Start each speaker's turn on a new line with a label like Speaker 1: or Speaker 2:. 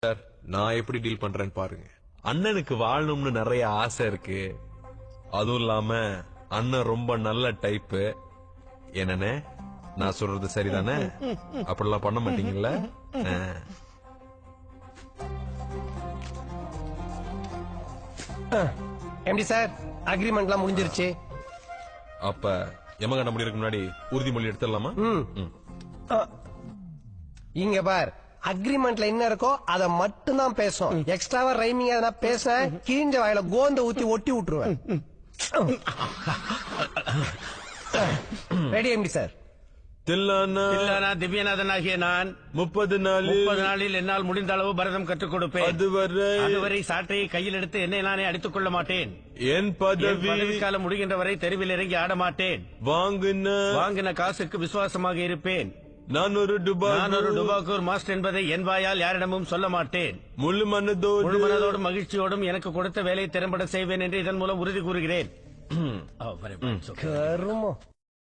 Speaker 1: Sir நான் எப்படி deal பண்றேன்னு பாருங்க.
Speaker 2: அண்ணனுக்கு வாழணும்னு நிறைய ஆசை இருக்கு. அதுவும் இல்லாம அண்ணன் ரொம்ப நல்ல டைப்பு. என்னன்னு நான் சொல்றது சரிதானே? அப்படிலாம் பண்ண மாட்டீங்கல்ல?
Speaker 3: எப்படி சார் அக்ரிமெண்ட்லாம் முடிஞ்சிருச்சு.
Speaker 2: அப்ப யமகண்ட முடியறதுக்கு முன்னாடி உறுதிமொழி எடுத்துடலாமா?
Speaker 3: இங்க பார், அக்ரிமெண்ட்ல என்ன இருக்கோ அத மட்டும் தான் பேசும். எக்ஸ்ட்ராவா ரைமிங் எதனா பேச கிழிஞ்ச வாயில கோந்த ஊத்தி ஒட்டி விட்டுருவேன். Ready MD sir?
Speaker 4: தில்லானா திவ்யநாதனாகிய நான்
Speaker 2: 30
Speaker 4: நாளில் என்னால் முடிந்த அளவு பரதம் கற்றுக் கொடுப்பேன். அதுவரை சாட்டையை கையில் எடுத்து என்னை நானே அடித்துக் கொள்ள மாட்டேன்.
Speaker 2: என் பதவி
Speaker 4: காலம் முடிகின்ற வரை தெருவில் இறங்கி ஆட மாட்டேன். வாங்கின காசுக்கு விசுவாசமாக இருப்பேன்.
Speaker 2: நான் ஒரு
Speaker 4: டுபாக்கூர் மாஸ்டர் என்பதை என் வாயால் யாரிடமும் சொல்ல மாட்டேன். முழு மனதோடும் மகிழ்ச்சியோடும் எனக்கு கொடுத்த வேலையை திறம்பட செய்வேன் என்று இதன் மூலம் உறுதி கூறுகிறேன்.
Speaker 3: கருமம்.